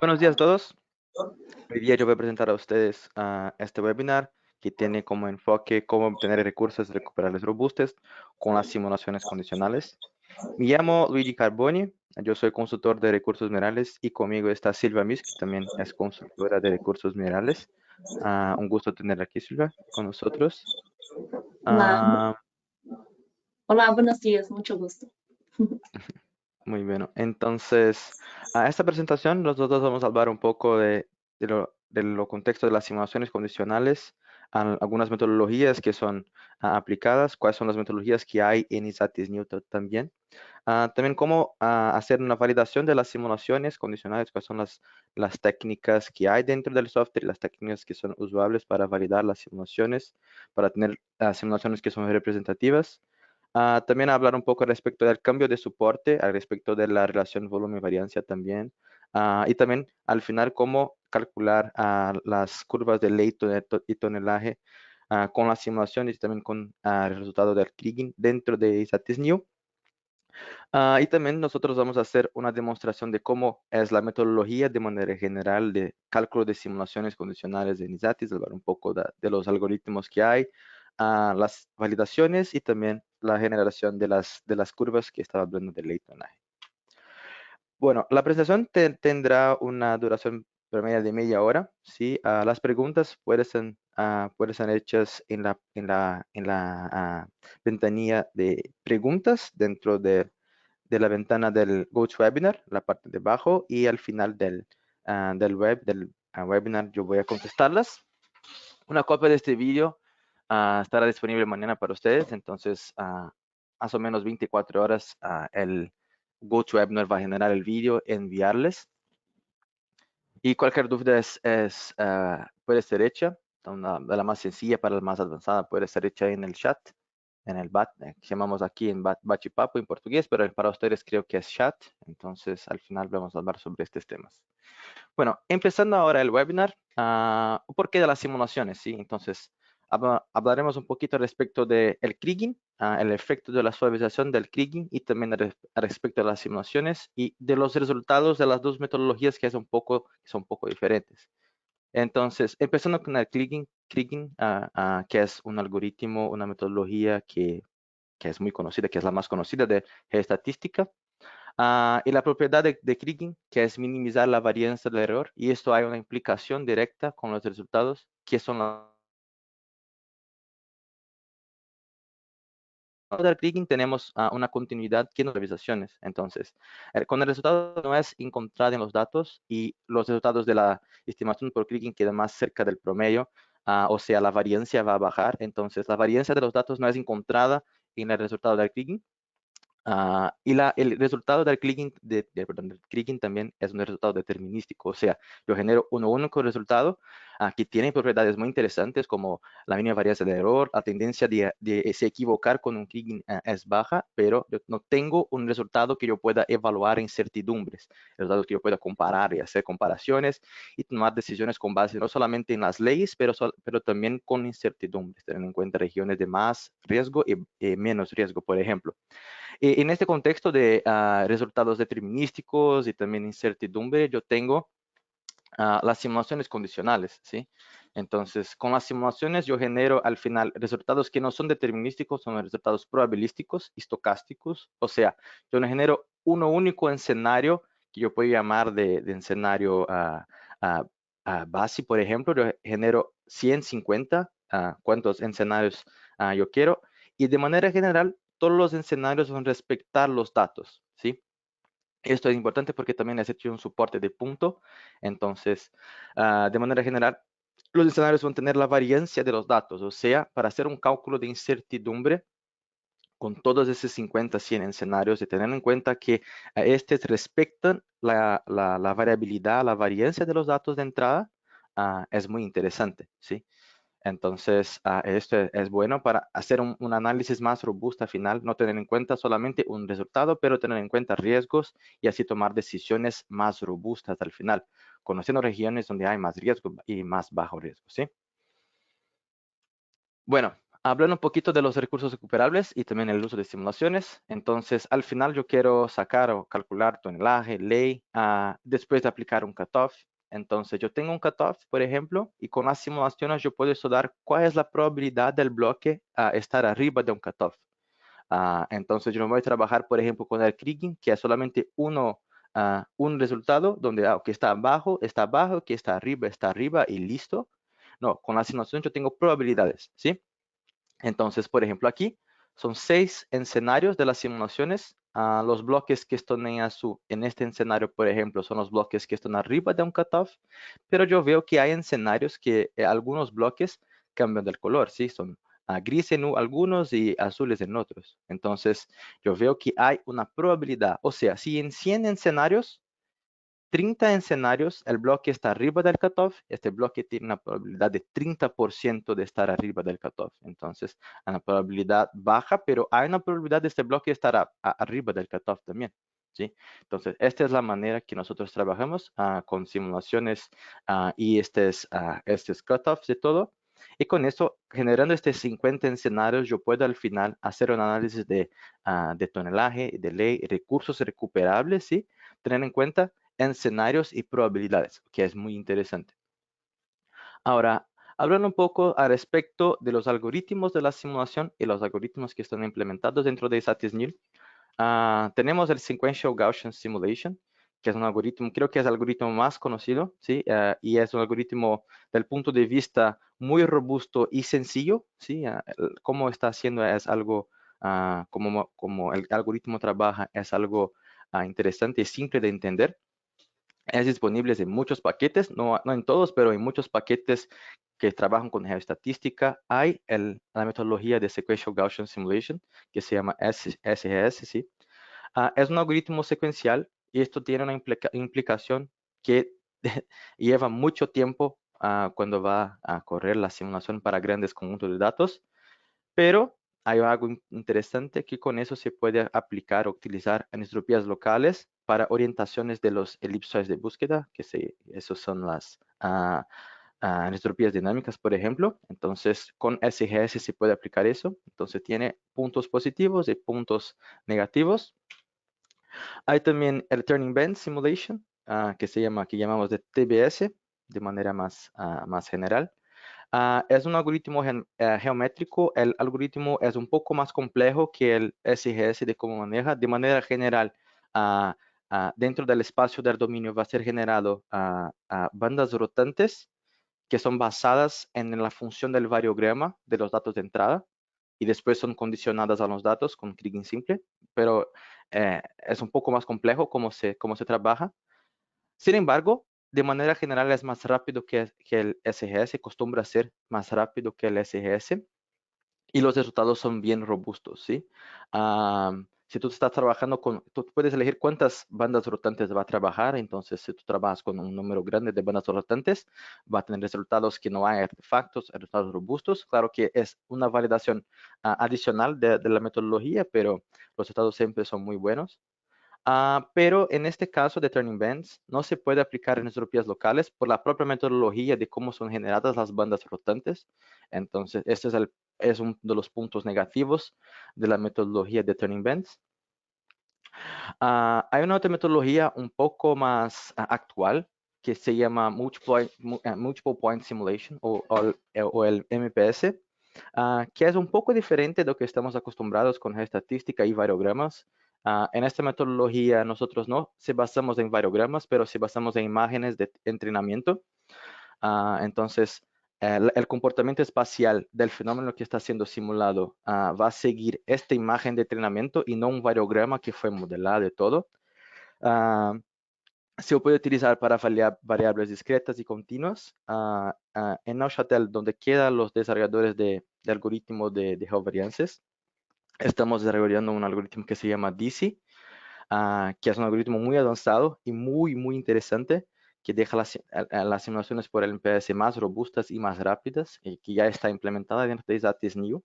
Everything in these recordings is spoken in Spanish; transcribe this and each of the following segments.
Buenos días a todos. Hoy día yo voy a presentar a ustedes este webinar que tiene como enfoque cómo obtener recursos recuperables robustos con las simulaciones condicionales. Me llamo Luigi Carboni, yo soy consultor de recursos minerales y conmigo está Silvia Mis, que también es consultora de recursos minerales. Un gusto tenerla aquí, Silvia, con nosotros. Hola, Ah, hola, buenos días, mucho gusto. Muy bien. Entonces, a esta presentación nosotros vamos a hablar un poco de lo contexto de las simulaciones condicionales, algunas metodologías que son aplicadas, cuáles son las metodologías que hay en ISATIS-Newton también. También cómo hacer una validación de las simulaciones condicionales, cuáles son las técnicas que hay dentro del software, las técnicas que son usables para validar las simulaciones, para tener simulaciones que son representativas. También hablar un poco respecto del cambio de soporte, al respecto de la relación volumen-variancia también. Y también al final cómo calcular las curvas de ley y tonelaje con las simulaciones y también con el resultado del Kriging dentro de ISATIS-New. Y también nosotros vamos a hacer una demostración de cómo es la metodología de manera general de cálculo de simulaciones condicionales de ISATIS, hablar un poco de los algoritmos que hay, las validaciones y también la generación de las curvas que estaba hablando de Leighton-Aje. Bueno, la presentación tendrá una duración promedio de media hora, ¿sí? Las preguntas pueden ser hechas en la ventanilla de preguntas dentro de la ventana del GoToWebinar, la parte de abajo, y al final del webinar yo voy a contestarlas. Una copia de este vídeo estará disponible mañana para ustedes, entonces más o menos 24 horas el GoToWebinar va a generar el vídeo, enviarles. Y cualquier duda puede ser hecha, de la más sencilla para la más avanzada, puede ser hecha en el chat, en el chat, que llamamos aquí en Bachipapo en portugués, pero para ustedes creo que es chat, entonces al final vamos a hablar sobre estos temas. Bueno, empezando ahora el webinar, ¿por qué de las simulaciones? ¿Sí? Entonces, hablaremos un poquito respecto del Kriging, el efecto de la suavización del Kriging y también respecto de las simulaciones y de los resultados de las dos metodologías que son un poco diferentes. Entonces, empezando con el Kriging, que es un algoritmo, una metodología que es muy conocida, que es la más conocida de geoestatística. Y la propiedad de Kriging, que es minimizar la varianza del error, y esto hay una implicación directa con los resultados, que son del Kriging tenemos una continuidad que no revisaciones. Entonces, cuando el resultado no es encontrado en los datos y los resultados de la estimación por Kriging quedan más cerca del promedio, o sea, la variancia va a bajar. Entonces, la variancia de los datos no es encontrada en el resultado del Kriging. Y el resultado del del Kriging también es un resultado determinístico, o sea, yo genero un único resultado que tiene propiedades muy interesantes como la mínima varianza de error, la tendencia de se equivocar con un Kriging es baja, pero yo no tengo un resultado que yo pueda evaluar incertidumbres, resultados que yo pueda comparar y hacer comparaciones y tomar decisiones con base no solamente en las leyes, pero también con incertidumbres, teniendo en cuenta regiones de más riesgo y menos riesgo, por ejemplo. En este contexto de resultados determinísticos y también incertidumbre, yo tengo las simulaciones condicionales, ¿sí? Entonces, con las simulaciones yo genero al final resultados que no son determinísticos, son resultados probabilísticos, estocásticos, o sea, yo no genero uno único escenario que yo puedo llamar de escenario base, por ejemplo, yo genero 150, cuántos escenarios yo quiero, y de manera general, todos los escenarios van a respetar los datos, ¿sí? Esto es importante porque también es hecho un soporte de punto. Entonces, de manera general, los escenarios van a tener la variancia de los datos. O sea, para hacer un cálculo de incertidumbre con todos esos 50, 100 escenarios y tener en cuenta que estos respetan la variabilidad, la variancia de los datos de entrada, es muy interesante, ¿sí? Entonces, esto es bueno para hacer un análisis más robusto al final, no tener en cuenta solamente un resultado, pero tener en cuenta riesgos y así tomar decisiones más robustas al final, conociendo regiones donde hay más riesgo y más bajo riesgo, ¿sí? Bueno, Hablando un poquito de los recursos recuperables y también el uso de simulaciones. Entonces, al final yo quiero sacar o calcular tonelaje, ley, después de aplicar un cutoff. Entonces, yo tengo un cutoff, por ejemplo, y con las simulaciones yo puedo estudiar cuál es la probabilidad del bloque a estar arriba de un cutoff. Entonces, yo no voy a trabajar, por ejemplo, con el kriging, que es solamente un resultado donde que está abajo, que está arriba y listo. No, con la simulación yo tengo probabilidades, ¿sí? Entonces, por ejemplo, aquí son 6 escenarios de las simulaciones. Los bloques que están en azul en este escenario, por ejemplo, son los bloques que están arriba de un cutoff, pero yo veo que hay escenarios que algunos bloques cambian del color, ¿sí? Son gris en algunos y azules en otros. Entonces, yo veo que hay una probabilidad. O sea, si en 100 escenarios 30 escenarios, el bloque está arriba del cutoff, este bloque tiene una probabilidad de 30% de estar arriba del cutoff. Entonces, hay una probabilidad baja, pero hay una probabilidad de este bloque estar arriba del cutoff también. ¿Sí? Entonces, esta es la manera que nosotros trabajamos con simulaciones y estos cutoffs de todo. Y con eso, generando estos 50 escenarios, yo puedo al final hacer un análisis de tonelaje, de ley, recursos recuperables, ¿sí? Tener en cuenta en escenarios y probabilidades, que es muy interesante. Ahora, hablando un poco al respecto de los algoritmos de la simulación y los algoritmos que están implementados dentro de SATISNIL, tenemos el Sequential Gaussian Simulation, que es un algoritmo, creo que es el algoritmo más conocido, ¿sí? Y es un algoritmo del punto de vista muy robusto y sencillo, ¿sí? Cómo está haciendo es algo, como el algoritmo trabaja es algo interesante y simple de entender. Es disponible en muchos paquetes, no en todos, pero en muchos paquetes que trabajan con geoestatística. Hay la metodología de Sequential Gaussian Simulation, que se llama SGS, ¿sí? Es un algoritmo secuencial y esto tiene una implicación que lleva mucho tiempo cuando va a correr la simulación para grandes conjuntos de datos, pero hay algo interesante que con eso se puede aplicar o utilizar entropías locales para orientaciones de los elipsoides de búsqueda, esos son las entropías dinámicas, por ejemplo. Entonces, con SGS se puede aplicar eso. Entonces, tiene puntos positivos y puntos negativos. Hay también el Turning Bend Simulation, que llamamos de TBS, de manera más general. Es un algoritmo geométrico. El algoritmo es un poco más complejo que el SGS de cómo maneja. De manera general, dentro del espacio del dominio va a ser generado bandas rotantes que son basadas en la función del variograma de los datos de entrada y después son condicionadas a los datos con Kriging simple, pero es un poco más complejo cómo se trabaja. Sin embargo, de manera general es más rápido que el SGS, acostumbra a ser más rápido que el SGS y los resultados son bien robustos, ¿sí? Si tú estás trabajando tú puedes elegir cuántas bandas rotantes va a trabajar, entonces si tú trabajas con un número grande de bandas rotantes, va a tener resultados que no hay artefactos, resultados robustos. Claro que es una validación adicional de la metodología, pero los resultados siempre son muy buenos. Pero en este caso de Turning Bands no se puede aplicar en entropías locales por la propia metodología de cómo son generadas las bandas rotantes. Entonces, este es uno de los puntos negativos de la metodología de Turning Bands. Hay una otra metodología un poco más actual que se llama Multiple Point Simulation o el MPS, que es un poco diferente de lo que estamos acostumbrados con estadística y variogramas. En esta metodología nosotros no se basamos en variogramas, pero se basamos en imágenes de entrenamiento. Entonces, el comportamiento espacial del fenómeno que está siendo simulado va a seguir esta imagen de entrenamiento y no un variograma que fue modelado y todo. Ah, Se puede utilizar para variables discretas y continuas. En Neuchâtel, donde quedan los desarrolladores de algoritmos de geovariances, estamos desarrollando un algoritmo que se llama DISI, que es un algoritmo muy avanzado y muy interesante, que deja las simulaciones por el MPS más robustas y más rápidas, y que ya está implementada dentro de SATISNIU.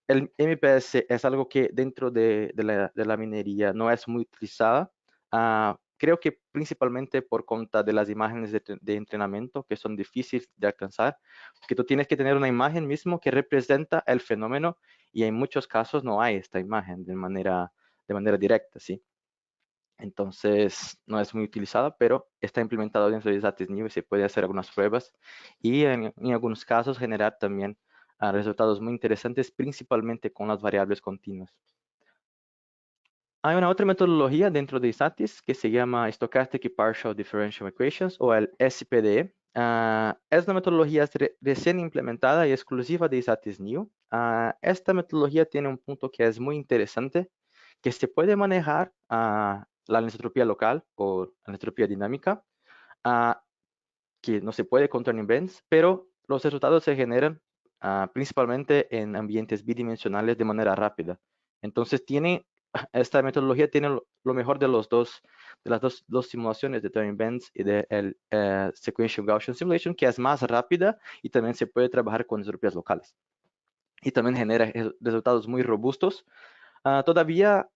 El MPS es algo que dentro de la minería no es muy utilizada, creo que principalmente por cuenta de las imágenes de entrenamiento que son difíciles de alcanzar, porque tú tienes que tener una imagen mismo que representa el fenómeno y en muchos casos no hay esta imagen de manera directa, ¿sí? Entonces no es muy utilizada, pero está implementado dentro de Zatisnew y se puede hacer algunas pruebas y en algunos casos generar también resultados muy interesantes, principalmente con las variables continuas. Hay una otra metodología dentro de SATIS que se llama Stochastic Partial Differential Equations o el SPDE. Es una metodología recién implementada y exclusiva de Zatisnew. Esta metodología tiene un punto que es muy interesante, que se puede manejar la anisotropía local o anisotropía dinámica, ah, que no se puede controlar en bends, pero los resultados se generan principalmente en ambientes bidimensionales de manera rápida. Entonces esta metodología tiene lo mejor de de las dos simulaciones de Turing Bends y de el Sequential Gaussian Simulation, que es más rápida y también se puede trabajar con entropías locales. Y también genera resultados muy robustos. Todavía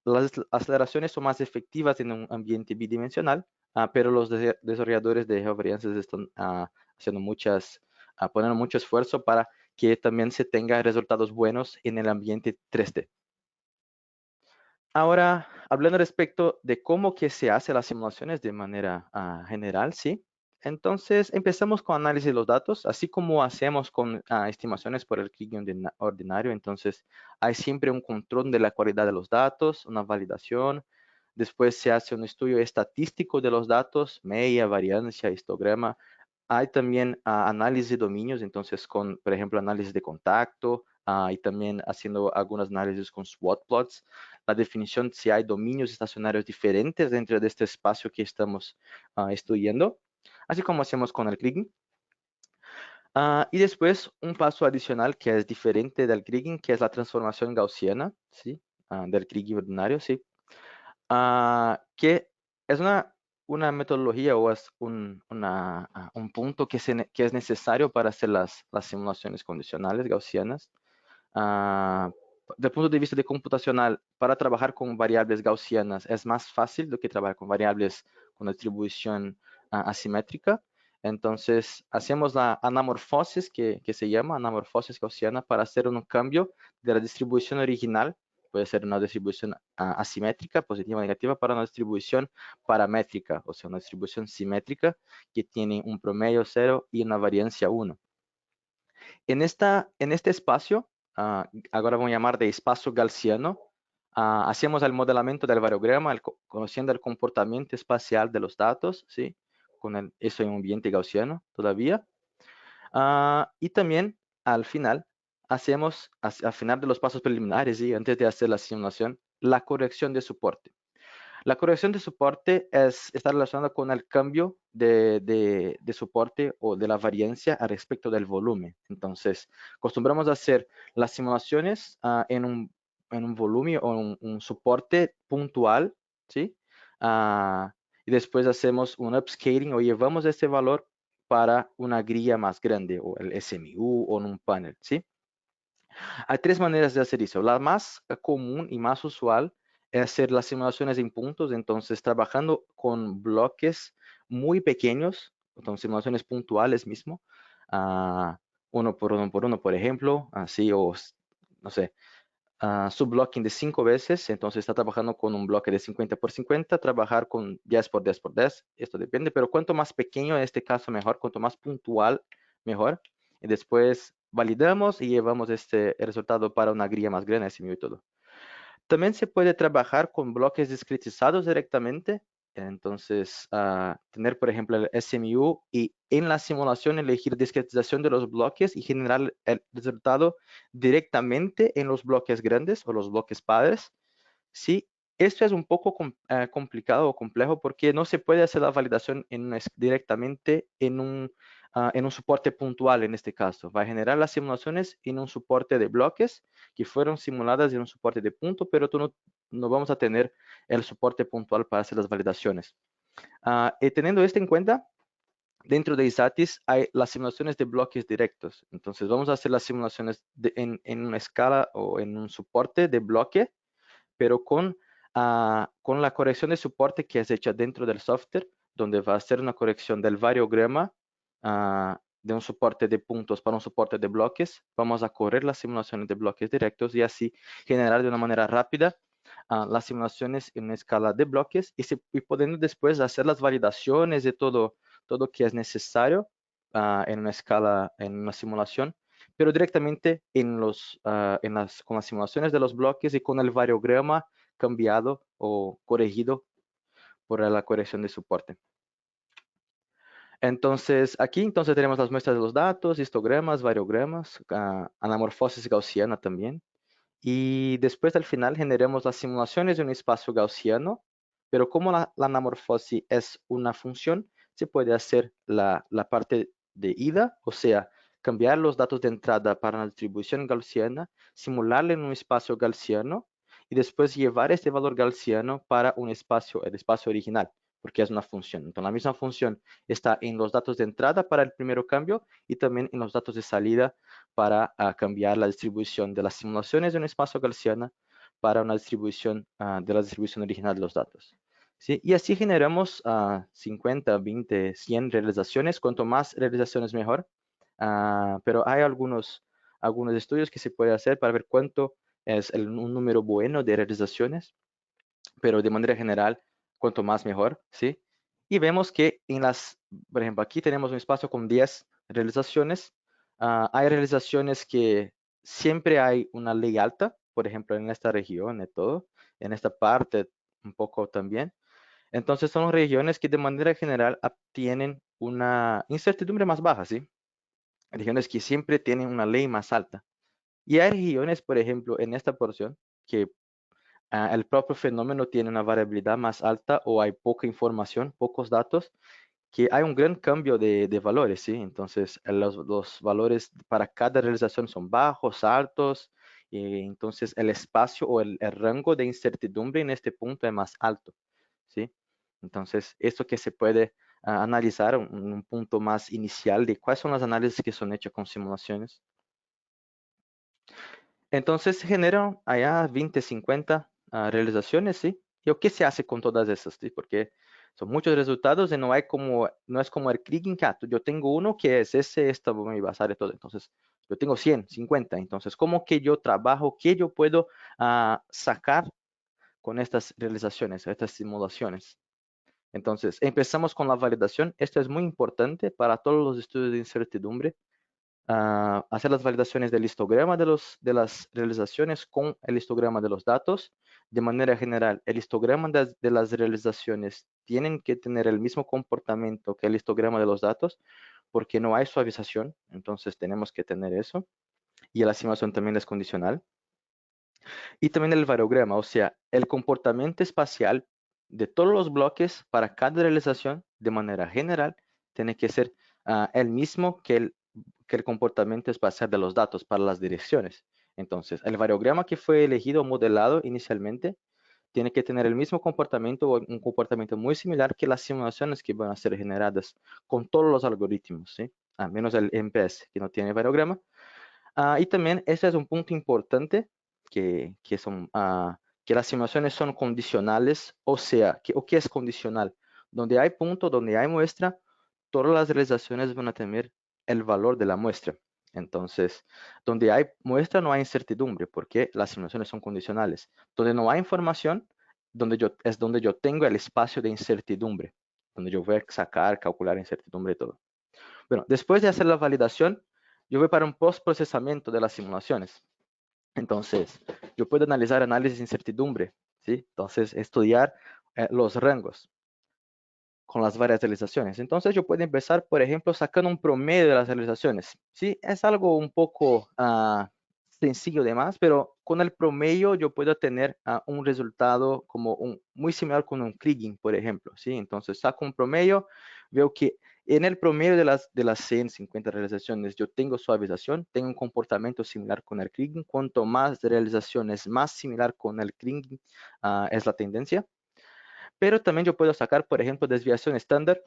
las aceleraciones son más efectivas en un ambiente bidimensional, pero los desarrolladores de geovarianzas están haciendo poniendo mucho esfuerzo para que también se tenga resultados buenos en el ambiente 3D. Ahora, hablando respecto de cómo que se hace las simulaciones de manera general, ¿sí? Entonces, empezamos con análisis de los datos, así como hacemos con estimaciones por el Kriging ordinario. Entonces, hay siempre un control de la calidad de los datos, una validación. Después se hace un estudio estadístico de los datos, media, variancia, histograma. Hay también análisis de dominios, entonces con, por ejemplo, análisis de contacto y también haciendo algunos análisis con SWOT plots. La definición si hay dominios estacionarios diferentes dentro de este espacio que estamos estudiando, así como hacemos con el Kriging. Y después un paso adicional que es diferente del Kriging, que es la transformación gaussiana, ¿sí? Del Kriging ordinario, ¿sí? Que es una metodología o es un punto que es necesario para hacer las simulaciones condicionales gaussianas. Ah, del punto de vista de computacional, para trabajar con variables gaussianas es más fácil do que trabajar con variables con distribución asimétrica. Entonces, hacemos la anamorfosis, que se llama anamorfosis gaussiana, para hacer un cambio de la distribución original. Puede ser una distribución asimétrica, positiva o negativa, para una distribución paramétrica, o sea, una distribución simétrica que tiene un promedio 0 y una variancia 1. En este espacio, ahora voy a llamar de espacio gaussiano, hacemos el modelamiento del variograma, conociendo el comportamiento espacial de los datos, ¿sí? Eso en un ambiente gaussiano todavía. Y también al final, al final de los pasos preliminares y antes de hacer la simulación, la corrección de soporte. La corrección de soporte está relacionada con el cambio de soporte o de la variancia al respecto del volumen. Entonces, acostumbramos a hacer las simulaciones en un volumen o un soporte puntual, ¿sí? Y después hacemos un upscaling o llevamos ese valor para una grilla más grande o el SMU o en un panel, ¿sí? Hay tres maneras de hacer eso. La más común y más usual es hacer las simulaciones en puntos, entonces trabajando con bloques muy pequeños, con simulaciones puntuales mismo, uno por uno, por ejemplo, así o no sé, subblocking de 5 veces, entonces está trabajando con un bloque de 50 por 50, trabajar con 10 por 10 por 10, esto depende, pero cuanto más pequeño en este caso mejor, cuanto más puntual mejor, y después validamos y llevamos este resultado para una grilla más grande, ese método. También se puede trabajar con bloques discretizados directamente. Entonces, tener, por ejemplo, el SMU y en la simulación elegir discretización de los bloques y generar el resultado directamente en los bloques grandes o los bloques padres. Sí, esto es un poco complicado o complejo porque no se puede hacer la validación directamente en un soporte puntual en este caso. Va a generar las simulaciones en un soporte de bloques que fueron simuladas en un soporte de punto, pero no vamos a tener el soporte puntual para hacer las validaciones. Y teniendo esto en cuenta, dentro de ISATIS hay las simulaciones de bloques directos. Entonces vamos a hacer las simulaciones en una escala o en un soporte de bloque, pero con con la corrección de soporte que es hecha dentro del software, donde va a ser una corrección del variograma de un soporte de puntos para un soporte de bloques. Vamos a correr las simulaciones de bloques directos y así generar de una manera rápida las simulaciones en una escala de bloques y podendo después hacer las validaciones de todo que es necesario en una escala, en una simulación, pero directamente con las simulaciones de los bloques y con el variograma cambiado o corregido por la corrección de soporte. Entonces, aquí entonces tenemos las muestras de los datos, histogramas, variogramas, anamorfosis gaussiana también. Y después al final generamos las simulaciones de un espacio gaussiano, pero como la anamorfosis es una función, se puede hacer la parte de ida, o sea, cambiar los datos de entrada para una distribución gaussiana, simularla en un espacio gaussiano y después llevar este valor gaussiano para un espacio, el espacio original, porque es una función. Entonces, la misma función está en los datos de entrada para el primer cambio y también en los datos de salida para cambiar la distribución de las simulaciones de un espacio gaussiana para una distribución de la distribución original de los datos. ¿Sí? Y así generamos 50, 20, 100 realizaciones. Cuanto más realizaciones mejor. Pero hay algunos estudios que se puede hacer para ver cuánto es un número bueno de realizaciones, pero de manera general, cuanto más mejor, ¿sí? Y vemos que por ejemplo, aquí tenemos un espacio con 10 realizaciones. Hay realizaciones que siempre hay una ley alta, por ejemplo, en esta región y todo, en esta parte un poco también. Entonces son regiones que de manera general obtienen una incertidumbre más baja, ¿sí? Regiones que siempre tienen una ley más alta. Y hay regiones, por ejemplo, en esta porción, que el propio fenómeno tiene una variabilidad más alta o hay poca información, pocos datos, que hay un gran cambio de valores, ¿sí? Entonces, los valores para cada realización son bajos, altos, y entonces el espacio o el rango de incertidumbre en este punto es más alto, ¿sí? Entonces, esto que se puede analizar un punto más inicial de cuáles son las análisis que son hechas con simulaciones. Entonces generan allá 20, 50 realizaciones, ¿sí? ¿Y qué se hace con todas esas? ¿Sí? Porque son muchos resultados y no es como el Kriging Cat. Yo tengo uno que es ese, esta voy a basar y todo. Entonces, yo tengo 100, 50. Entonces, ¿cómo que yo trabajo? ¿Qué yo puedo sacar con estas realizaciones, estas simulaciones? Entonces, empezamos con la validación. Esto es muy importante para todos los estudios de incertidumbre. Hacer las validaciones del histograma de las realizaciones con el histograma de los datos. De manera general, el histograma de las realizaciones tienen que tener el mismo comportamiento que el histograma de los datos, porque no hay suavización, entonces tenemos que tener eso. Y la simulación también es condicional. Y también el variograma, o sea, el comportamiento espacial de todos los bloques para cada realización, de manera general, tiene que ser el mismo que el comportamiento espacial de los datos para las direcciones. Entonces, el variograma que fue elegido o modelado inicialmente tiene que tener el mismo comportamiento o un comportamiento muy similar que las simulaciones que van a ser generadas con todos los algoritmos, ¿sí? A menos el MPS, que no tiene variograma. Y también ese es un punto importante, que las simulaciones son condicionales, o sea, ¿o qué es condicional? Donde hay punto, donde hay muestra, todas las realizaciones van a tener el valor de la muestra. Entonces, donde hay muestra no hay incertidumbre, porque las simulaciones son condicionales. Donde no hay información, es donde yo tengo el espacio de incertidumbre, donde yo voy a sacar, calcular incertidumbre y todo. Bueno, después de hacer la validación, yo voy para un post-procesamiento de las simulaciones. Entonces, yo puedo analizar análisis de incertidumbre, ¿sí? Entonces, estudiar los rangos con las varias realizaciones. Entonces, yo puedo empezar, por ejemplo, sacando un promedio de las realizaciones, ¿sí? Es algo un poco sencillo de más, pero con el promedio yo puedo tener un resultado muy similar con un Kriging, por ejemplo, ¿sí? Entonces, saco un promedio, veo que en el promedio de las 150 realizaciones yo tengo suavización, tengo un comportamiento similar con el Kriging. Cuanto más realizaciones, más similar con el Kriging es la tendencia. Pero también yo puedo sacar, por ejemplo, desviación estándar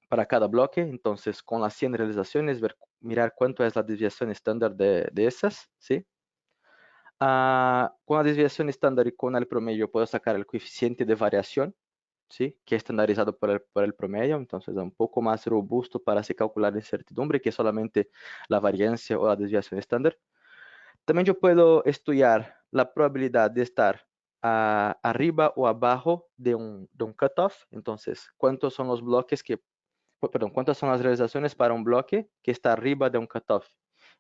para cada bloque. Entonces, con las 100 realizaciones, mirar cuánto es la desviación estándar de esas, ¿sí? Con la desviación estándar y con el promedio puedo sacar el coeficiente de variación, ¿sí? Que es estandarizado por el promedio, entonces es un poco más robusto para se calcular la incertidumbre que solamente la variancia o la desviación estándar. También yo puedo estudiar la probabilidad de estar arriba o abajo de un cutoff, entonces cuántos son los bloques que, perdón, cuántas son las realizaciones para un bloque que está arriba de un cutoff.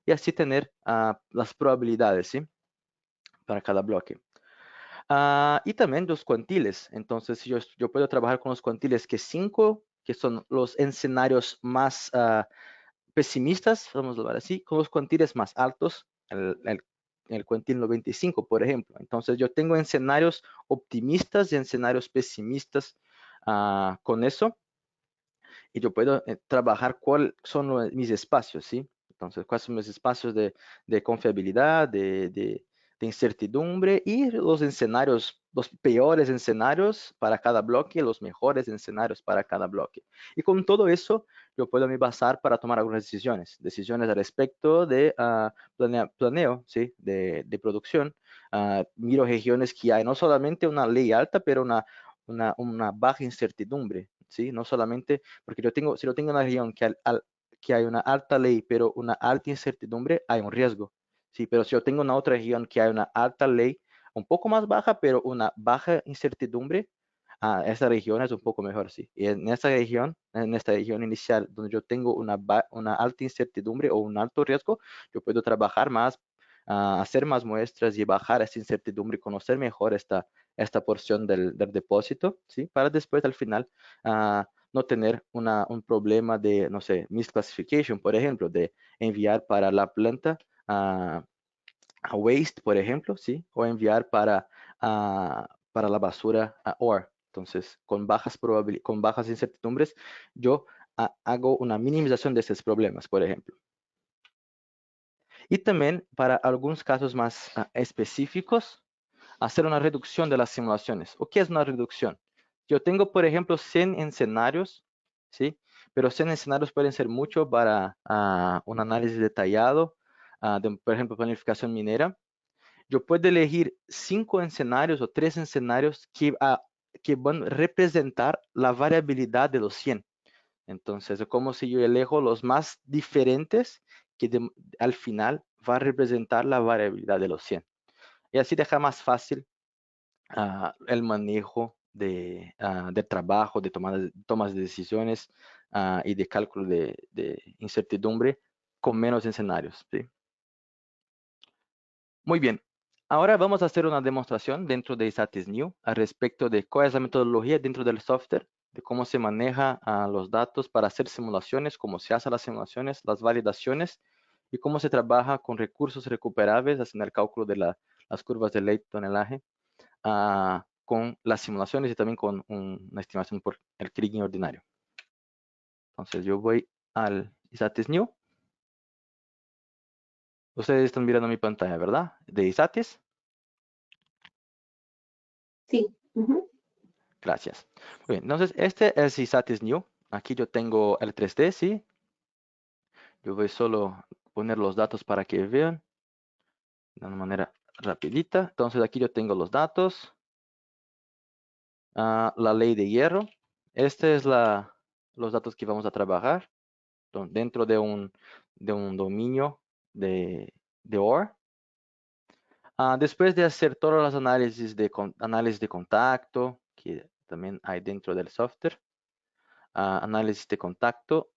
Y así tener las probabilidades, ¿sí? Para cada bloque. Y también los cuantiles. Entonces, yo puedo trabajar con los cuantiles que 5, que son los escenarios más pesimistas, vamos a hablar así, con los cuantiles más altos, el cuantil 95, por ejemplo. Entonces, yo tengo escenarios optimistas y escenarios pesimistas con eso. Y yo puedo trabajar cuáles son mis espacios, ¿sí? Entonces, cuáles son mis espacios de confiabilidad, de incertidumbre y los escenarios, los peores escenarios para cada bloque, los mejores escenarios para cada bloque. Y con todo eso, yo puedo me basar para tomar algunas decisiones al respecto de planeo, ¿sí? De producción. Miro regiones que hay no solamente una ley alta, pero una baja incertidumbre, ¿sí? No solamente porque si yo tengo una región que hay una alta ley, pero una alta incertidumbre, hay un riesgo. Sí, pero si yo tengo una otra región que hay una alta ley, un poco más baja, pero una baja incertidumbre, esa región es un poco mejor, sí. Y en esta región inicial, donde yo tengo una alta incertidumbre o un alto riesgo, yo puedo trabajar más, hacer más muestras y bajar esa incertidumbre y conocer mejor esta porción del depósito, ¿sí? Para después, al final, no tener un problema de, no sé, misclassification, por ejemplo, de enviar para la planta a waste, por ejemplo, ¿sí? O enviar para la basura a ore. Entonces, con bajas incertidumbres, yo hago una minimización de esos problemas, por ejemplo. Y también para algunos casos más específicos, hacer una reducción de las simulaciones. ¿O qué es una reducción? Yo tengo, por ejemplo, 100 escenarios, ¿sí? Pero 100 escenarios pueden ser mucho para un análisis detallado, por ejemplo, planificación minera. Yo puedo elegir 5 escenarios o 3 escenarios que van a representar la variabilidad de los 100. Entonces, es como si yo elijo los más diferentes que al final va a representar la variabilidad de los 100. Y así deja más fácil el manejo de trabajo, de tomas de decisiones y de cálculo de incertidumbre con menos escenarios, ¿sí? Muy bien. Ahora vamos a hacer una demostración dentro de ISATIS New al respecto de cuál es la metodología dentro del software, de cómo se maneja los datos para hacer simulaciones, cómo se hacen las simulaciones, las validaciones y cómo se trabaja con recursos recuperables, haciendo el cálculo de las curvas de ley-tonelaje, con las simulaciones y también con una estimación por el Kriging ordinario. Entonces yo voy al ISATIS New. Ustedes están mirando mi pantalla, ¿verdad? De ISATIS. Sí. Ujú. Gracias. Muy bien, entonces este es ISATIS New. Aquí yo tengo el 3D, ¿sí? Yo voy solo a poner los datos para que vean de una manera rapidita. Entonces aquí yo tengo los datos. La ley de hierro. Este es los datos que vamos a trabajar dentro de un dominio de OR. Después de hacer todos los análisis de contacto, que también hay dentro del software, análisis de contacto,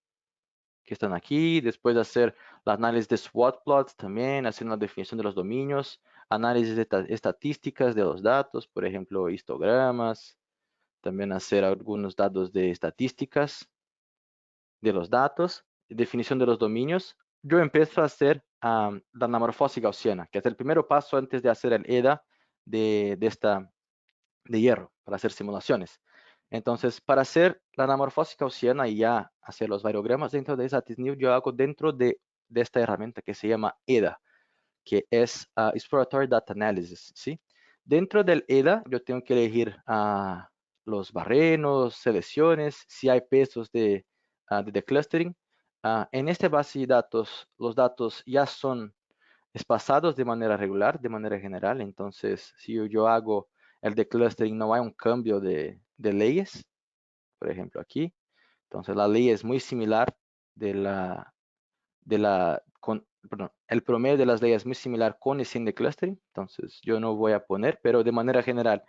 que están aquí, después de hacer el análisis de SWOT plots también, hacer una definición de los dominios, análisis de estadísticas de los datos, por ejemplo, histogramas, también hacer algunos datos de estadísticas de los datos, definición de los dominios. Yo empiezo a hacer la anamorfosis gaussiana, que es el primer paso antes de hacer el EDA de hierro, para hacer simulaciones. Entonces, para hacer la anamorfosis gaussiana y ya hacer los variogramas dentro de ISATIS-New, yo hago dentro de esta herramienta que se llama EDA, que es Exploratory Data Analysis, ¿sí? Dentro del EDA, yo tengo que elegir los barrenos, selecciones, si hay pesos de clustering. En esta base de datos, los datos ya son espaciados de manera regular, de manera general. Entonces, si yo hago el de clustering, no hay un cambio de leyes, por ejemplo, aquí. Entonces, la ley es muy similar perdón, el promedio de las leyes es muy similar con y sin de clustering. Entonces, yo no voy a poner, pero de manera general,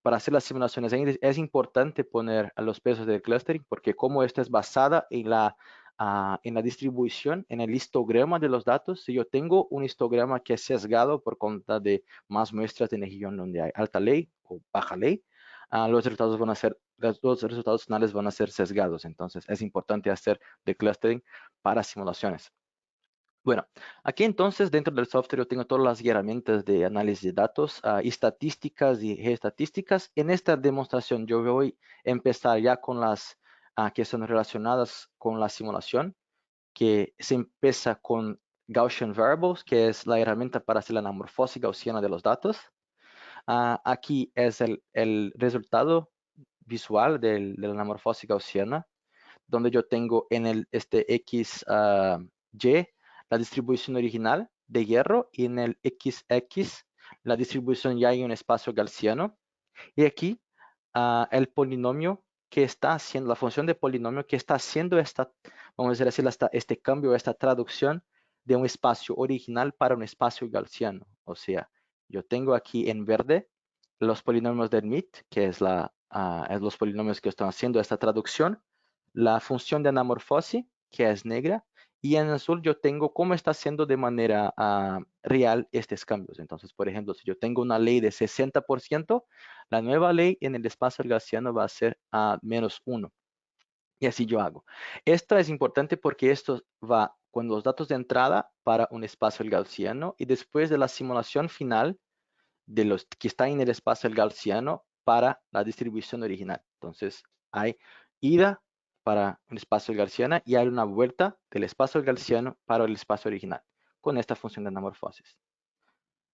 para hacer las simulaciones es importante poner a los pesos del clustering porque como esta es basada en la distribución, en el histograma de los datos, si yo tengo un histograma que es sesgado por cuenta de más muestras de una región donde hay alta ley o baja ley, los resultados van a ser, los resultados finales van a ser sesgados. Entonces es importante hacer de clustering para simulaciones. Bueno, aquí entonces dentro del software yo tengo todas las herramientas de análisis de datos, estadísticas y geoestatísticas. En esta demostración yo voy a empezar ya con las que son relacionadas con la simulación, que se empieza con Gaussian Variables, que es la herramienta para hacer la anamorfosis gaussiana de los datos. Aquí es el resultado visual de la anamorfosis gaussiana, donde yo tengo en este X, Y la distribución original de hierro y en el XX la distribución ya en un espacio gaussiano. Y aquí el polinomio que está haciendo, la función de polinomio que está haciendo vamos a decir así, este cambio, esta traducción de un espacio original para un espacio gaussiano. O sea, yo tengo aquí en verde los polinomios del MIT, que es los polinomios que están haciendo esta traducción, la función de anamorfosis, que es negra, y en azul yo tengo cómo está haciendo de manera real estos cambios. Entonces, por ejemplo, si yo tengo una ley de 60%, la nueva ley en el espacio gaussiano va a ser a -1. Y así yo hago. Esto es importante porque esto va con los datos de entrada para un espacio gaussiano y después de la simulación final de los que está en el espacio gaussiano para la distribución original. Entonces, hay ida para un espacio gaussiano y hay una vuelta del espacio gaussiano para el espacio original con esta función de anamorfosis.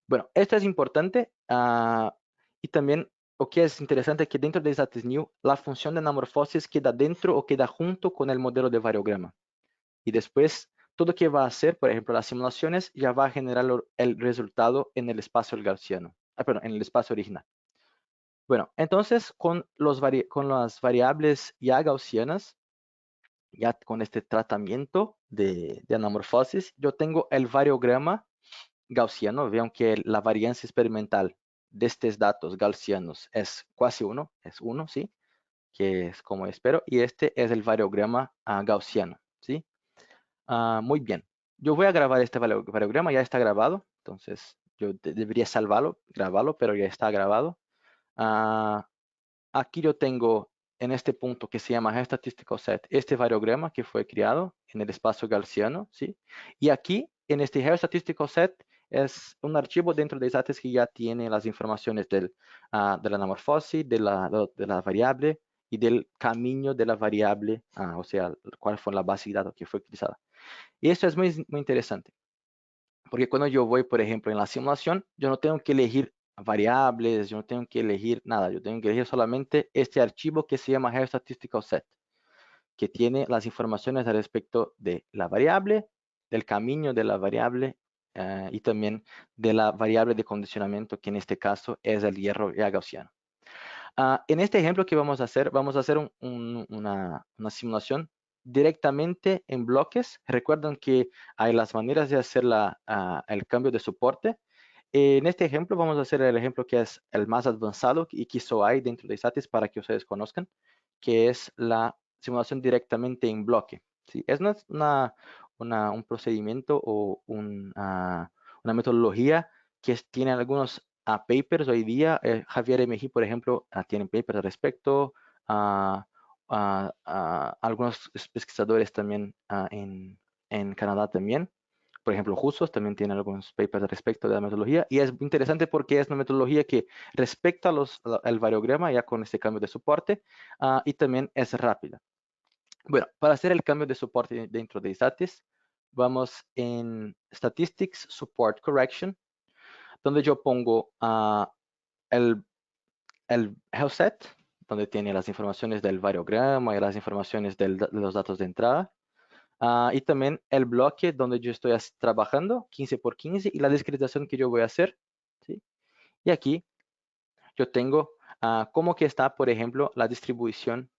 Bueno, esto es importante y también lo que es interesante es que dentro de StatisNew la función de anamorfosis queda dentro o queda junto con el modelo de variograma. Y después todo que va a hacer, por ejemplo, las simulaciones ya va a generar el resultado en el espacio gaussiano, perdón, en el espacio original. Bueno, entonces con las variables ya gaussianas, ya con este tratamiento de anamorfosis, yo tengo el variograma gaussiano. Vean que la varianza experimental de estos datos gaussianos es casi 1, es 1, ¿sí? Que es como espero. Y este es el variograma gaussiano, ¿sí? Muy bien. Yo voy a grabar este variograma, ya está grabado. Entonces, yo debería salvarlo, grabarlo, pero ya está grabado. Aquí yo tengo en este punto que se llama Statistical Set, este variograma que fue creado en el espacio gaussiano, ¿sí? Y aquí, en este Statistical Set, es un archivo dentro de Statis que ya tiene las informaciones de la anamorfosis, de la variable y del camino de la variable, o sea, cuál fue la base de datos que fue utilizada. Y esto es muy, muy interesante, porque cuando yo voy, por ejemplo, en la simulación, yo no tengo que elegir variables, yo no tengo que elegir nada, yo tengo que elegir solamente este archivo que se llama Statistical Set, que tiene las informaciones al respecto de la variable, del camino de la variable y también de la variable de condicionamiento, que en este caso es el hierro ya gaussiano. En este ejemplo que vamos a hacer una simulación directamente en bloques. Recuerden que hay las maneras de hacer el cambio de soporte. En este ejemplo vamos a hacer el ejemplo que es el más avanzado y que solo hay dentro de Statis para que ustedes conozcan, que es la simulación directamente en bloque. ¿Sí? Es un procedimiento o una metodología que tiene algunos papers hoy día. Javier MJ, por ejemplo, tiene papers al respecto. Algunos pesquisadores también en Canadá también. Por ejemplo, Justos también tiene algunos papers al respecto de la metodología. Y es interesante porque es una metodología que respecta el variograma ya con este cambio de soporte y también es rápida. Bueno, para hacer el cambio de soporte dentro de Statis, vamos en Statistics Support Correction, donde yo pongo el health set, donde tiene las informaciones del variograma y las informaciones de los datos de entrada. y también el bloque donde yo estoy trabajando, 15 por 15, y la discretización que yo voy a hacer, ¿sí? Y aquí yo tengo cómo que está, por ejemplo, la distribución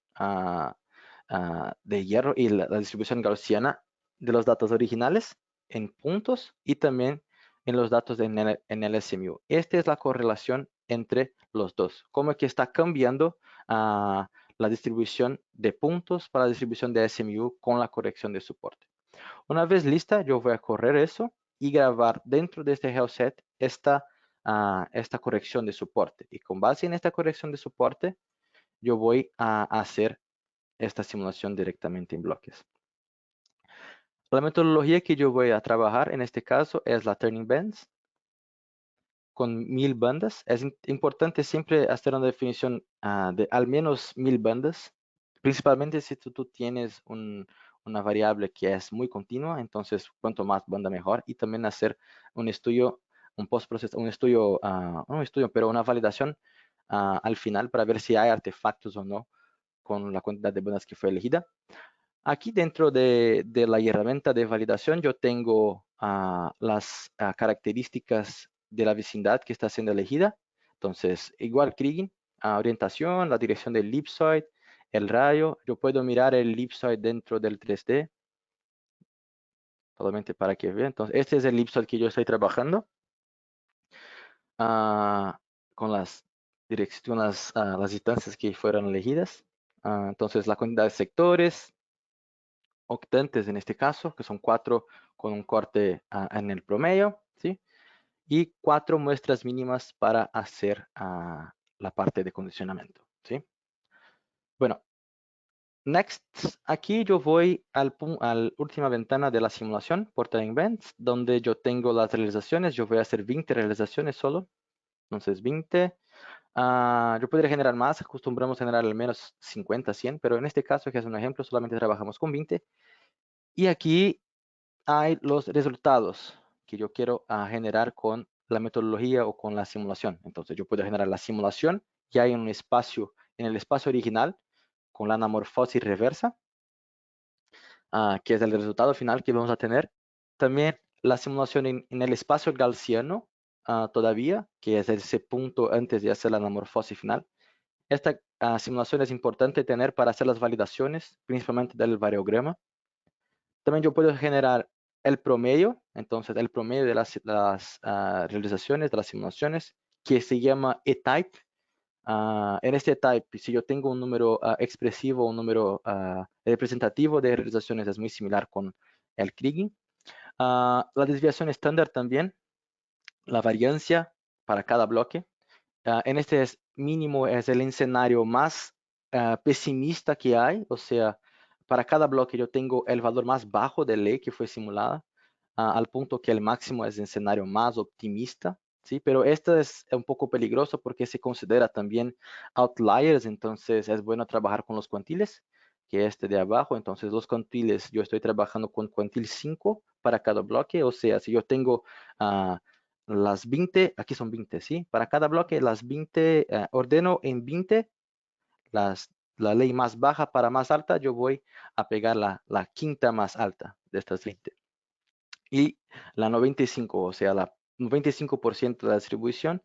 de hierro y la distribución gaussiana de los datos originales en puntos y también en los datos en el SMU. Esta es la correlación entre los dos. Cómo que está cambiando la distribución de puntos para la distribución de SMU con la corrección de soporte. Una vez lista, yo voy a correr eso y grabar dentro de este GeoSet esta corrección de soporte. Y con base en esta corrección de soporte, yo voy a hacer esta simulación directamente en bloques. La metodología que yo voy a trabajar en este caso es la Turning Bands con 1000 bandas. Es importante siempre hacer una definición de al menos 1000 bandas, principalmente si tú tienes una variable que es muy continua, entonces cuanto más banda mejor, y también hacer un estudio, un postproceso, un estudio, no un estudio, pero una validación al final para ver si hay artefactos o no con la cantidad de bandas que fue elegida. Aquí dentro de la herramienta de validación yo tengo las características de la vecindad que está siendo elegida. Entonces, igual Kriging, orientación, la dirección del ellipsoid, el rayo. Yo puedo mirar el ellipsoid dentro del 3D, solamente para que vean. Entonces, este es el ellipsoid que yo estoy trabajando ah, con las direcciones, las distancias que fueron elegidas. Entonces, la cantidad de sectores, octantes en este caso, que son 4 con un corte en el promedio, ¿sí? Y 4 muestras mínimas para hacer la parte de condicionamiento, ¿sí? Bueno, next, aquí yo voy al última ventana de la simulación por Time Events, donde yo tengo las realizaciones. Yo voy a hacer 20 realizaciones solo, entonces 20. Yo podría generar más, acostumbramos a generar al menos 50, 100, pero en este caso, que es un ejemplo, solamente trabajamos con 20. Y aquí hay los resultados que yo quiero generar con la metodología o con la simulación. Entonces yo puedo generar la simulación ya en un espacio, en el espacio original con la anamorfosis reversa, que es el resultado final que vamos a tener. También la simulación en el espacio gaussiano todavía, que es ese punto antes de hacer la anamorfosis final. Esta simulación es importante tener para hacer las validaciones, principalmente del variograma. También yo puedo generar el promedio, entonces el promedio de las realizaciones, de las simulaciones, que se llama E-type. En este type, si yo tengo un número expresivo, un número representativo de realizaciones, es muy similar con el Kriging. La desviación estándar también, la variancia para cada bloque. En este es mínimo, es el escenario más pesimista que hay, o sea, para cada bloque yo tengo el valor más bajo de ley que fue simulada, al punto que el máximo es el escenario más optimista, ¿sí? Pero esto es un poco peligroso porque se considera también outliers, entonces es bueno trabajar con los cuantiles, que es este de abajo. Entonces los cuantiles, yo estoy trabajando con cuantil 5 para cada bloque, o sea, si yo tengo las 20, aquí son 20, ¿sí? Para cada bloque, las 20, ordeno en 20 la ley más baja para más alta, yo voy a pegar la quinta más alta de estas 20. Y la 95, o sea, la 95% de la distribución,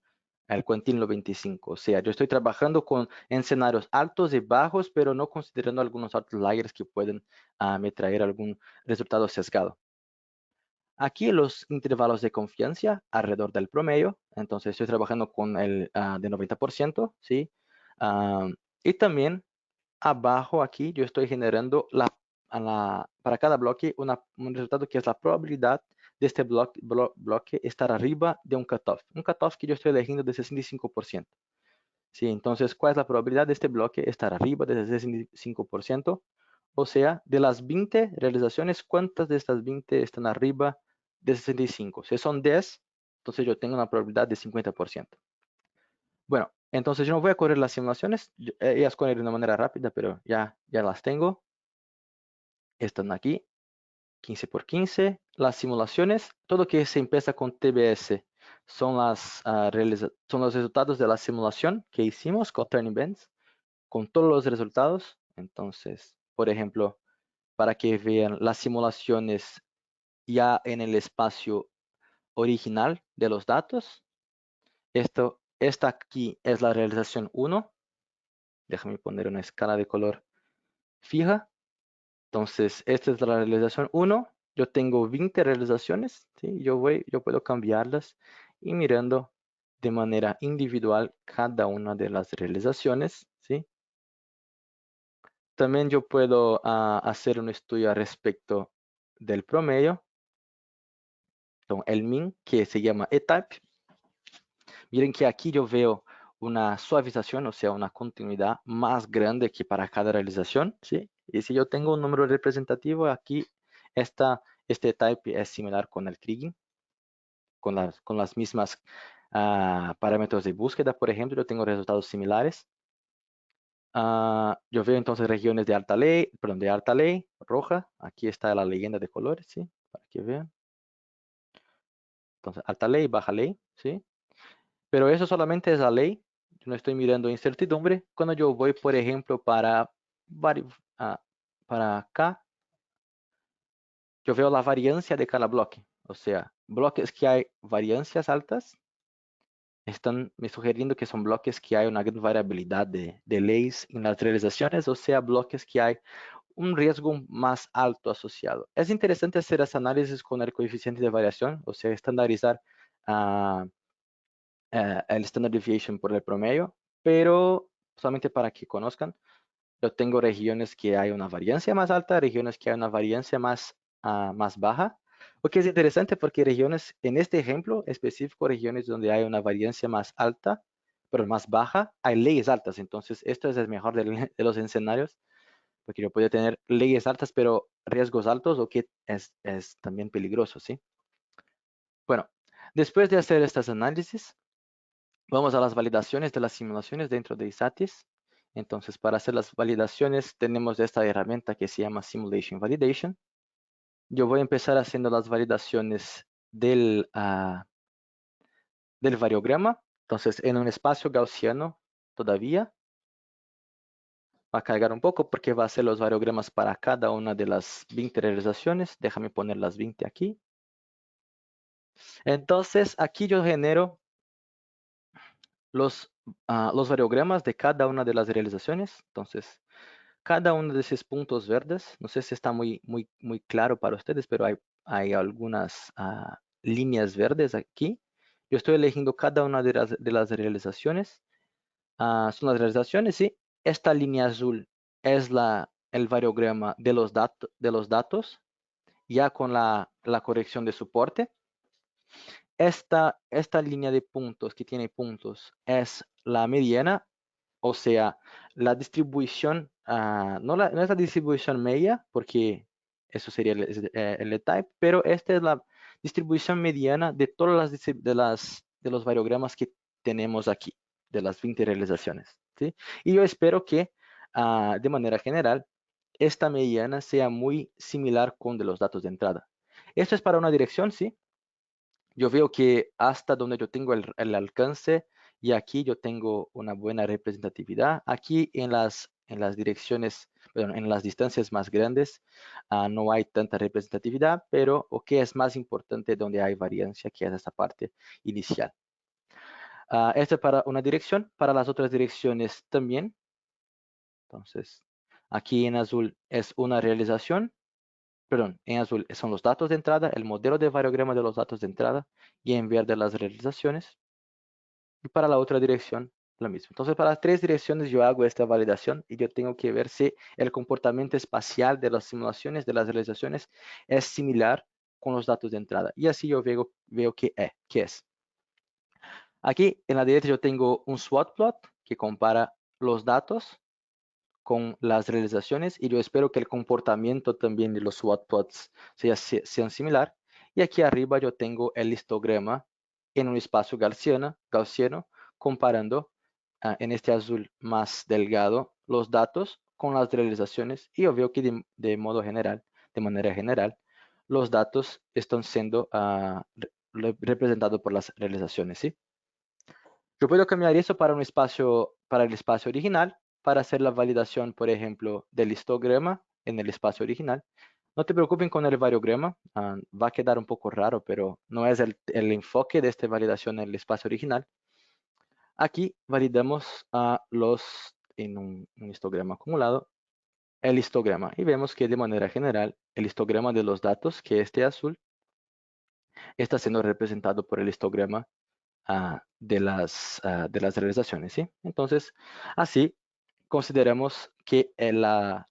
el cuantil 95. O sea, yo estoy trabajando con escenarios altos y bajos, pero no considerando algunos outliers que pueden me traer algún resultado sesgado. Aquí los intervalos de confianza alrededor del promedio, entonces estoy trabajando con el de 90%, ¿sí? Y también abajo aquí yo estoy generando para cada bloque un resultado que es la probabilidad de este bloque estar arriba de un cutoff. Un cutoff que yo estoy eligiendo de 65%. ¿Sí? Entonces, ¿cuál es la probabilidad de este bloque estar arriba de 65%? O sea, de las 20 realizaciones, ¿cuántas de estas 20 están arriba de 65? Si son 10, entonces yo tengo una probabilidad de 50%. Bueno, entonces yo no voy a correr las simulaciones. Ellas corren de una manera rápida, pero ya las tengo. Están aquí, 15 por 15. Las simulaciones, todo que se empieza con TBS son son los resultados de la simulación que hicimos con Turning Bands, con todos los resultados. Entonces, por ejemplo, para que vean las simulaciones ya en el espacio original de los datos. Esta aquí es la realización 1. Déjame poner una escala de color fija. Entonces, esta es la realización 1. Yo tengo 20 realizaciones, ¿sí? Yo puedo cambiarlas y mirando de manera individual cada una de las realizaciones, ¿sí? También yo puedo hacer un estudio al respecto del promedio, con el min, que se llama E-type. Miren que aquí yo veo una suavización, o sea, una continuidad más grande que para cada realización, ¿sí? Y si yo tengo un número representativo, aquí este type es similar con el Kriging, con las mismas parámetros de búsqueda, por ejemplo, yo tengo resultados similares. Yo veo entonces regiones de alta ley, perdón, de alta ley, roja. Aquí está la leyenda de colores, ¿sí? Para que vean. Entonces, alta ley, baja ley, ¿sí? Pero eso solamente es la ley. Yo no estoy mirando incertidumbre. Cuando yo voy, por ejemplo, para acá, yo veo la variancia de cada bloque. O sea, bloques que hay variancias altas están me sugiriendo que son bloques que hay una gran variabilidad de leyes en las realizaciones, o sea, bloques que hay un riesgo más alto asociado. Es interesante hacer ese análisis con el coeficiente de variación, o sea, estandarizar el standard deviation por el promedio, pero solamente para que conozcan, yo tengo regiones que hay una variancia más alta, regiones que hay una variancia más baja, lo que es interesante porque regiones, en este ejemplo específico, regiones donde hay una variancia más alta, pero más baja, hay leyes altas. Entonces, esto es el mejor de los escenarios, porque yo puedo tener leyes altas, pero riesgos altos, o que es también peligroso, ¿sí? Bueno, después de hacer estos análisis, vamos a las validaciones de las simulaciones dentro de ISATIS. Entonces, para hacer las validaciones, tenemos esta herramienta que se llama Simulation Validation. Yo voy a empezar haciendo las validaciones del variograma. Entonces, en un espacio gaussiano todavía. Va a cargar un poco porque va a hacer los variogramas para cada una de las 20 realizaciones. Déjame poner las 20 aquí. Entonces, aquí yo genero los variogramas de cada una de las realizaciones. Entonces, cada uno de esos puntos verdes, no sé si está muy claro para ustedes, pero hay algunas líneas verdes aquí. Yo estoy eligiendo cada una de las realizaciones. Son las realizaciones, sí. Esta línea azul es el variograma de los datos, ya con la corrección de soporte. Esta línea de puntos que tiene puntos es la mediana, o sea, la distribución, no es la distribución media, porque eso sería el type, pero esta es la distribución mediana de todas de los variogramas que tenemos aquí, de las 20 realizaciones, ¿sí? Y yo espero que, de manera general, esta mediana sea muy similar con de los datos de entrada. Esto es para una dirección, ¿sí? Yo veo que hasta donde yo tengo el alcance, y aquí yo tengo una buena representatividad. Aquí en las direcciones, perdón, en las distancias más grandes, no hay tanta representatividad, pero lo que es más importante donde hay variancia, que es esta parte inicial. Esto es para una dirección, para las otras direcciones también. Entonces, aquí en azul es una realización. Perdón, en azul son los datos de entrada, el modelo de variograma de los datos de entrada, y en verde las realizaciones. Y para la otra dirección, lo mismo. Entonces, para las tres direcciones yo hago esta validación y yo tengo que ver si el comportamiento espacial de las simulaciones, de las realizaciones, es similar con los datos de entrada. Y así yo veo que es. Aquí en la derecha yo tengo un SWOT plot que compara los datos con las realizaciones, y yo espero que el comportamiento también de los SWOT plots sean similar. Y aquí arriba yo tengo el histograma en un espacio gaussiano comparando en este azul más delgado los datos con las realizaciones, y yo veo que de manera general, los datos están siendo representados por las realizaciones, ¿sí? Yo puedo cambiar eso para el espacio original, para hacer la validación, por ejemplo, del histograma en el espacio original. No te preocupen con el variograma, va a quedar un poco raro, pero no es el enfoque de esta validación en el espacio original. Aquí validamos en un histograma acumulado, el histograma, y vemos que de manera general el histograma de los datos, que este azul, está siendo representado por el histograma de las realizaciones, ¿sí? Entonces, así consideramos que la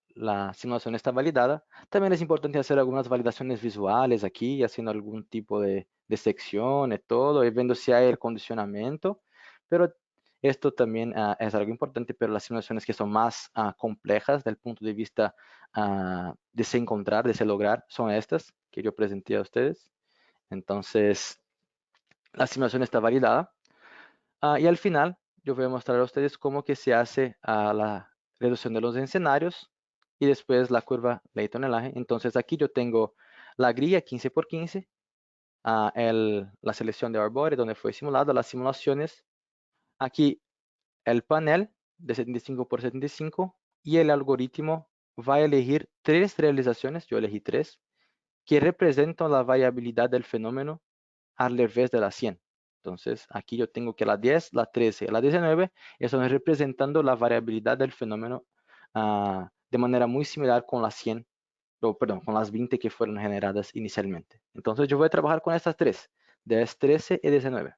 simulación está validada. También es importante hacer algunas validaciones visuales aquí, haciendo algún tipo de sección y todo, y viendo si hay el condicionamiento, pero esto también es algo importante, pero las simulaciones que son más complejas del punto de vista de se encontrar, de se lograr, son estas que yo presenté a ustedes. Entonces, la simulación está validada. Y al final, yo voy a mostrar a ustedes cómo que se hace la reducción de los escenarios y después la curva Ley-tonelaje. Entonces, aquí yo tengo la grilla 15 por 15, la selección de Arbore, donde fue simulado, las simulaciones. Aquí el panel de 75 por 75 y el algoritmo va a elegir 3 realizaciones, yo elegí 3, que representan la variabilidad del fenómeno al revés de la 100. Entonces, aquí yo tengo que la 10, la 13 y la 19 están representando la variabilidad del fenómeno de manera muy similar con las 100, perdón, con las 20 que fueron generadas inicialmente. Entonces, yo voy a trabajar con estas 3, 10, 13 y 19,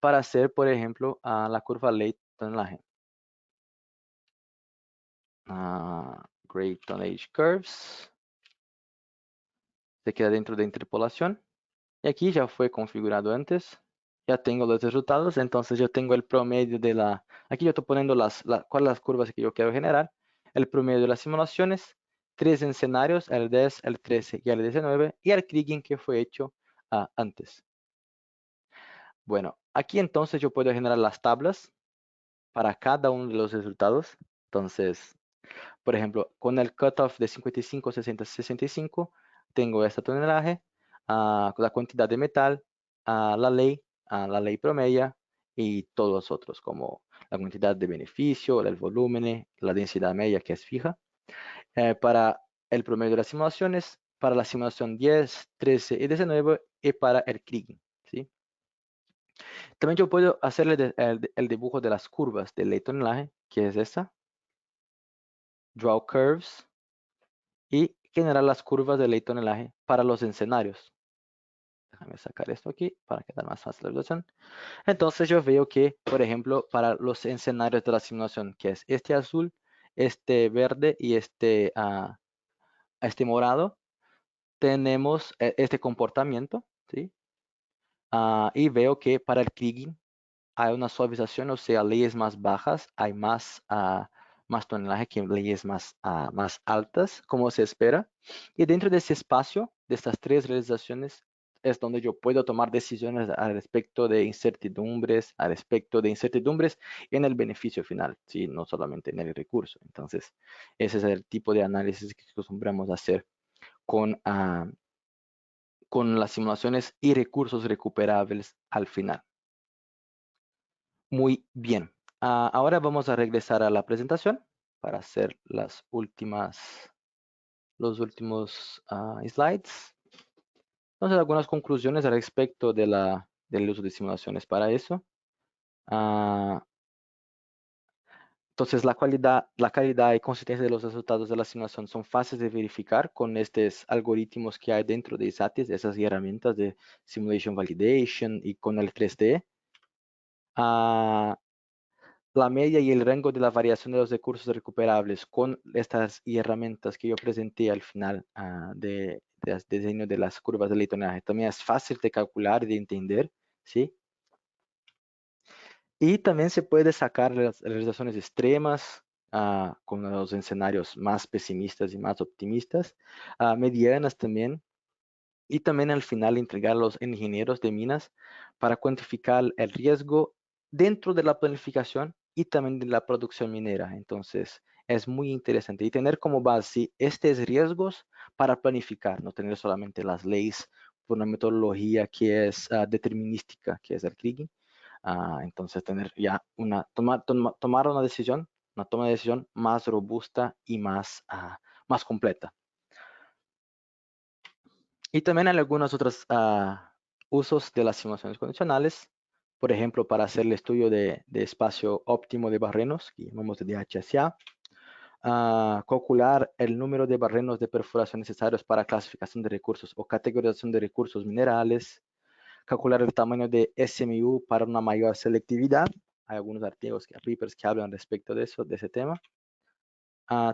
para hacer, por ejemplo, la curva Ley-tonelaje. Grade Tonnage Curves. Se queda dentro de interpolación. Y aquí ya fue configurado antes. Ya tengo los resultados. Entonces yo tengo el promedio de la... Aquí yo estoy poniendo cuáles las curvas que yo quiero generar. El promedio de las simulaciones. 3 escenarios, el 10, el 13 y el 19. Y el kriging que fue hecho antes. Bueno, aquí entonces yo puedo generar las tablas para cada uno de los resultados. Entonces, por ejemplo, con el cutoff de 55, 60, 65, tengo esta tonelaje, la cantidad de metal, la ley promedia y todos los otros, como la cantidad de beneficio, el volumen, la densidad media que es fija. Para el promedio de las simulaciones, para la simulación 10, 13 y 19 y para el kriging, ¿sí? También yo puedo hacerle el dibujo de las curvas de ley tonelaje, que es esta. Draw curves y generar las curvas de ley tonelaje para los escenarios. Déjame sacar esto aquí para que más fácil la visualización. Entonces yo veo que, por ejemplo, para los escenarios de la simulación, que es este azul, este verde y este morado, tenemos este comportamiento, ¿sí? Y veo que para el kriging hay una suavización, o sea, leyes más bajas, hay más tonelaje que leyes más altas, como se espera. Y dentro de ese espacio, de estas 3 realizaciones, es donde yo puedo tomar decisiones al respecto de incertidumbres, en el beneficio final, ¿sí? No solamente en el recurso. Entonces, ese es el tipo de análisis que acostumbramos a hacer con, con las simulaciones y recursos recuperables al final. Muy bien. Ahora vamos a regresar a la presentación para hacer los últimos slides. Entonces, algunas conclusiones al respecto del uso de simulaciones para eso. Entonces, la calidad y consistencia de los resultados de la simulación son fáciles de verificar con estos algoritmos que hay dentro de SATIS, esas herramientas de Simulation Validation y con el 3D. La media y el rango de la variación de los recursos recuperables con estas herramientas que yo presenté al final de diseño de las curvas de Ley-tonelaje también es fácil de calcular y de entender, ¿sí? Y también se puede sacar las realizaciones extremas con los escenarios más pesimistas y más optimistas, medianas también, y también al final entregar a los ingenieros de minas para cuantificar el riesgo dentro de la planificación y también de la producción minera. Entonces, es muy interesante y tener como base estos riesgos para planificar, no tener solamente las leyes por una metodología que es determinística, que es el kriging. Entonces, tener ya tomar una decisión una toma de decisión más robusta y más completa. Y también hay algunos otros usos de las simulaciones condicionales, por ejemplo, para hacer el estudio de espacio óptimo de barrenos, que llamamos de DHSA, calcular el número de barrenos de perforación necesarios para clasificación de recursos o categorización de recursos minerales, calcular el tamaño de SMU para una mayor selectividad. Hay algunos artículos, papers que hablan respecto de eso, de ese tema.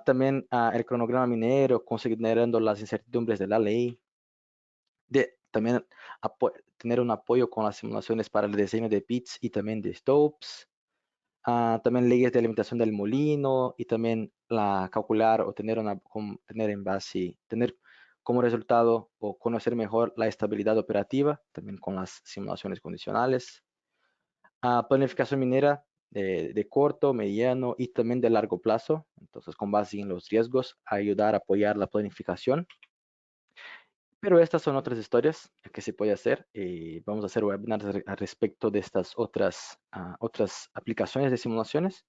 También el cronograma minero, considerando las incertidumbres de la ley. También tener un apoyo con las simulaciones para el diseño de pits y también de stopes. También leyes de alimentación del molino y también calcular o tener como resultado o conocer mejor la estabilidad operativa, también con las simulaciones condicionales. Planificación minera de corto, mediano y también de largo plazo. Entonces, con base en los riesgos, ayudar a apoyar la planificación. Pero estas son otras historias que se puede hacer. Vamos a hacer webinars al respecto de estas otras aplicaciones de simulaciones.